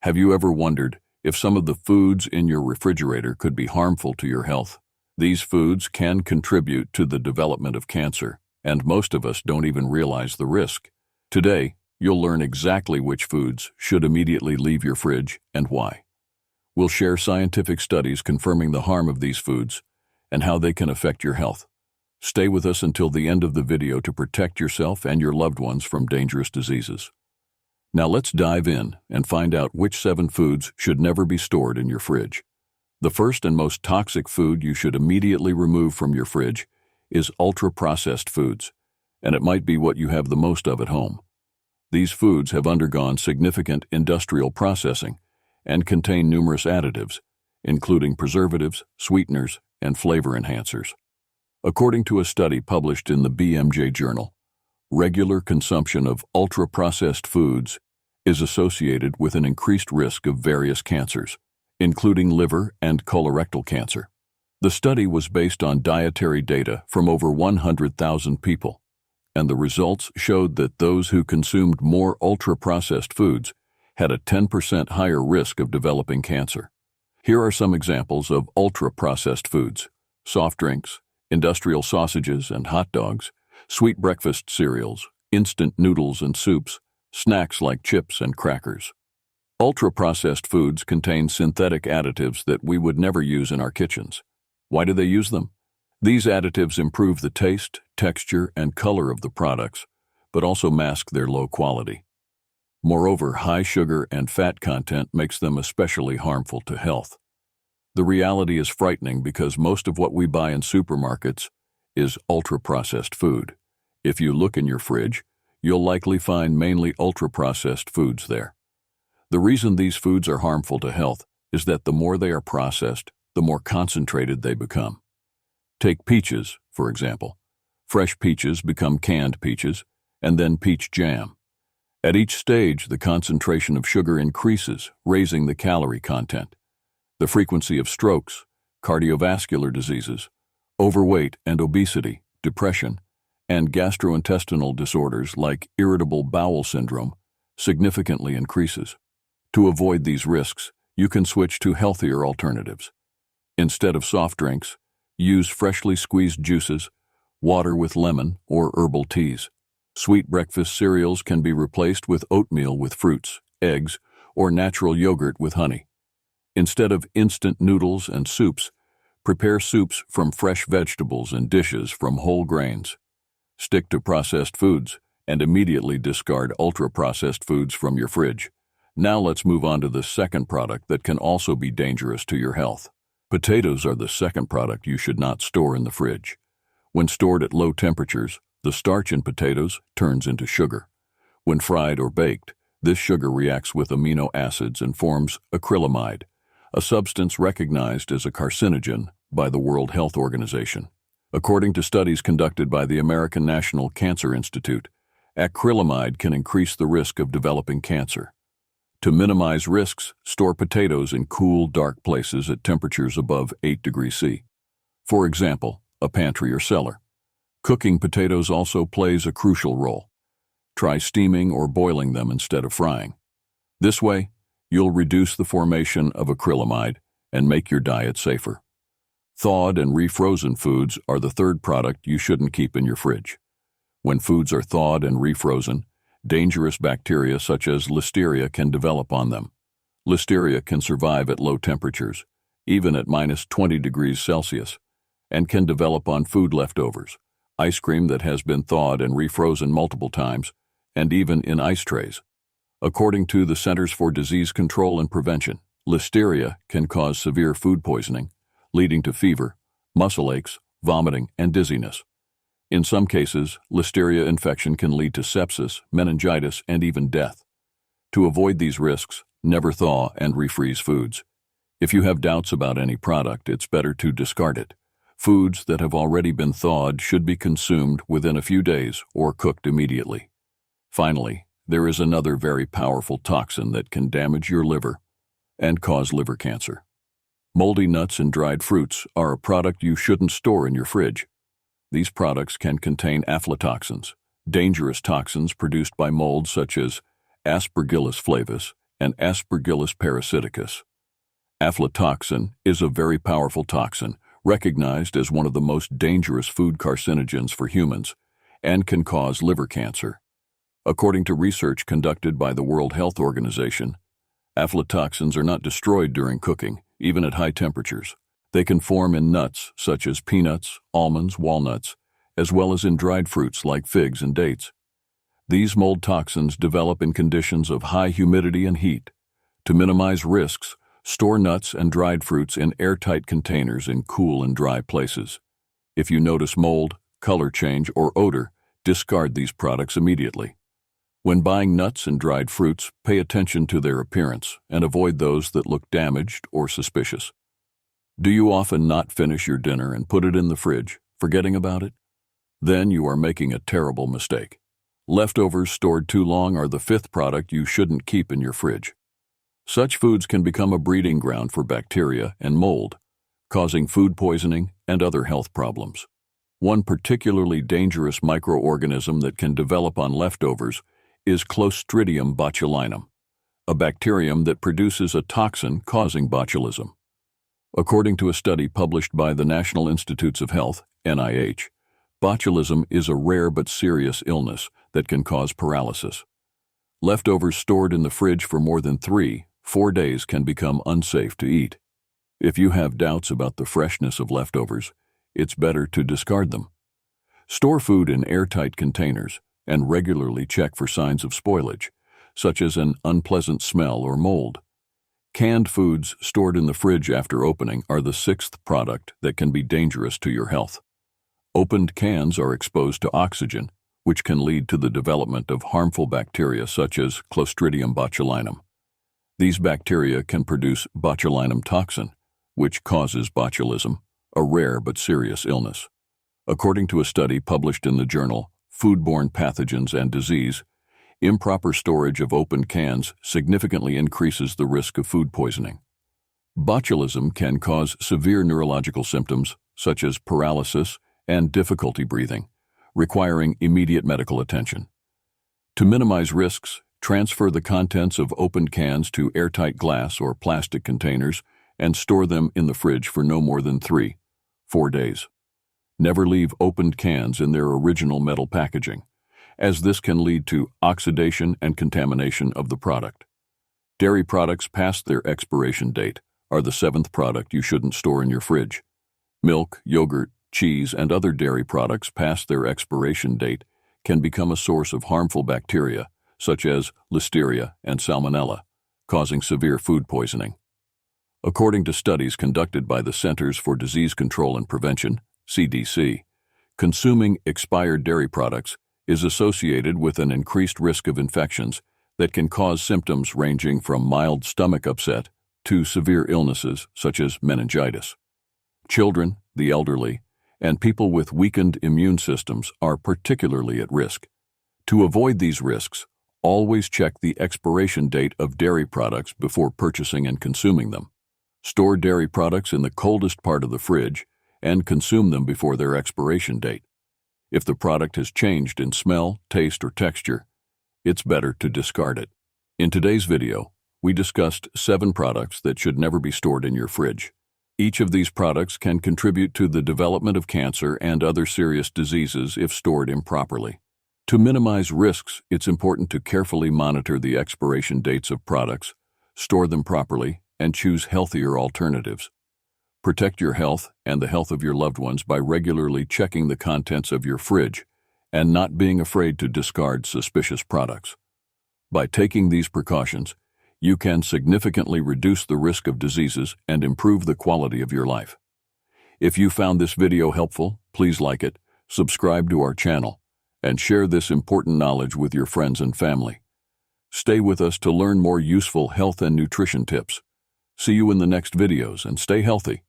Have you ever wondered if some of the foods in your refrigerator could be harmful to your health? These foods can contribute to the development of cancer, and most of us don't even realize the risk. Today, you'll learn exactly which foods should immediately leave your fridge and why. We'll share scientific studies confirming the harm of these foods and how they can affect your health. Stay with us until the end of the video to protect yourself and your loved ones from dangerous diseases. Now let's dive in and find out which 7 foods should never be stored in your fridge. The first and most toxic food you should immediately remove from your fridge is ultra-processed foods, and it might be what you have the most of at home. These foods have undergone significant industrial processing and contain numerous additives, including preservatives, sweeteners, and flavor enhancers. According to a study published in the BMJ Journal, regular consumption of ultra-processed foods is associated with an increased risk of various cancers, including liver and colorectal cancer. The study was based on dietary data from over 100,000 people, and the results showed that those who consumed more ultra-processed foods had a 10% higher risk of developing cancer. Here are some examples of ultra-processed foods: soft drinks, industrial sausages and hot dogs, sweet breakfast cereals, instant noodles and soups, snacks like chips and crackers. Ultra-processed foods contain synthetic additives that we would never use in our kitchens. Why do they use them? These additives improve the taste, texture, and color of the products, but also mask their low quality. Moreover, high sugar and fat content makes them especially harmful to health. The reality is frightening because most of what we buy in supermarkets is ultra-processed food. If you look in your fridge, you'll likely find mainly ultra-processed foods there. The reason these foods are harmful to health is that the more they are processed, the more concentrated they become. Take peaches, for example. Fresh peaches become canned peaches, and then peach jam. At each stage, the concentration of sugar increases, raising the calorie content. The frequency of strokes, cardiovascular diseases, overweight and obesity, depression, and gastrointestinal disorders like irritable bowel syndrome significantly increases. To avoid these risks, you can switch to healthier alternatives. Instead of soft drinks, use freshly squeezed juices, water with lemon, or herbal teas. Sweet breakfast cereals can be replaced with oatmeal with fruits, eggs, or natural yogurt with honey. Instead of instant noodles and soups, prepare soups from fresh vegetables and dishes from whole grains. Stick to processed foods and immediately discard ultra-processed foods from your fridge. Now let's move on to the second product that can also be dangerous to your health. Potatoes are the second product you should not store in the fridge. When stored at low temperatures, the starch in potatoes turns into sugar. When fried or baked, this sugar reacts with amino acids and forms acrylamide, a substance recognized as a carcinogen by the World Health Organization. According to studies conducted by the American National Cancer Institute, acrylamide can increase the risk of developing cancer. To minimize risks, store potatoes in cool, dark places at temperatures above 8 degrees C. For example, a pantry or cellar. Cooking potatoes also plays a crucial role. Try steaming or boiling them instead of frying. This way, you'll reduce the formation of acrylamide and make your diet safer. Thawed and refrozen foods are the third product you shouldn't keep in your fridge. When foods are thawed and refrozen, dangerous bacteria such as Listeria can develop on them. Listeria can survive at low temperatures, even at -20 degrees Celsius, and can develop on food leftovers, ice cream that has been thawed and refrozen multiple times, and even in ice trays. According to the Centers for Disease Control and Prevention, Listeria can cause severe food poisoning, leading to fever, muscle aches, vomiting, and dizziness. In some cases, Listeria infection can lead to sepsis, meningitis, and even death. To avoid these risks, never thaw and refreeze foods. If you have doubts about any product, it's better to discard it. Foods that have already been thawed should be consumed within a few days or cooked immediately. Finally, there is another very powerful toxin that can damage your liver and cause liver cancer. Moldy nuts and dried fruits are a product you shouldn't store in your fridge. These products can contain aflatoxins, dangerous toxins produced by mold such as Aspergillus flavus and Aspergillus parasiticus. Aflatoxin is a very powerful toxin, recognized as one of the most dangerous food carcinogens for humans, and can cause liver cancer. According to research conducted by the World Health Organization, aflatoxins are not destroyed during cooking, even at high temperatures. They can form in nuts such as peanuts, almonds, walnuts, as well as in dried fruits like figs and dates. These mold toxins develop in conditions of high humidity and heat. To minimize risks, store nuts and dried fruits in airtight containers in cool and dry places. If you notice mold, color change, or odor, discard these products immediately. When buying nuts and dried fruits, pay attention to their appearance and avoid those that look damaged or suspicious. Do you often not finish your dinner and put it in the fridge, forgetting about it? Then you are making a terrible mistake. Leftovers stored too long are the fifth product you shouldn't keep in your fridge. Such foods can become a breeding ground for bacteria and mold, causing food poisoning and other health problems. One particularly dangerous microorganism that can develop on leftovers is Clostridium botulinum, a bacterium that produces a toxin causing botulism. According to a study published by the National Institutes of Health, NIH, botulism is a rare but serious illness that can cause paralysis. Leftovers stored in the fridge for more than 3-4 days can become unsafe to eat. If you have doubts about the freshness of leftovers, it's better to discard them. Store food in airtight containers and regularly check for signs of spoilage, such as an unpleasant smell or mold. Canned foods stored in the fridge after opening are the sixth product that can be dangerous to your health. Opened cans are exposed to oxygen, which can lead to the development of harmful bacteria such as Clostridium botulinum. These bacteria can produce botulinum toxin, which causes botulism, a rare but serious illness. According to a study published in the journal Foodborne Pathogens and Disease, improper storage of opened cans significantly increases the risk of food poisoning. Botulism can cause severe neurological symptoms such as paralysis and difficulty breathing, requiring immediate medical attention. To minimize risks, transfer the contents of opened cans to airtight glass or plastic containers and store them in the fridge for no more than 3-4 days. Never leave opened cans in their original metal packaging, as this can lead to oxidation and contamination of the product. Dairy products past their expiration date are the seventh product you shouldn't store in your fridge. Milk, yogurt, cheese, and other dairy products past their expiration date can become a source of harmful bacteria, such as Listeria and Salmonella, causing severe food poisoning. According to studies conducted by the Centers for Disease Control and Prevention, CDC, consuming expired dairy products is associated with an increased risk of infections that can cause symptoms ranging from mild stomach upset to severe illnesses such as meningitis. Children, the elderly, and people with weakened immune systems are particularly at risk. To avoid these risks, always check the expiration date of dairy products before purchasing and consuming them. Store dairy products in the coldest part of the fridge and consume them before their expiration date. If the product has changed in smell, taste, or texture, it's better to discard it. In today's video, we discussed 7 products that should never be stored in your fridge. Each of these products can contribute to the development of cancer and other serious diseases if stored improperly. To minimize risks, it's important to carefully monitor the expiration dates of products, store them properly, and choose healthier alternatives. Protect your health and the health of your loved ones by regularly checking the contents of your fridge and not being afraid to discard suspicious products. By taking these precautions, you can significantly reduce the risk of diseases and improve the quality of your life. If you found this video helpful, please like it, subscribe to our channel, and share this important knowledge with your friends and family. Stay with us to learn more useful health and nutrition tips. See you in the next videos and stay healthy.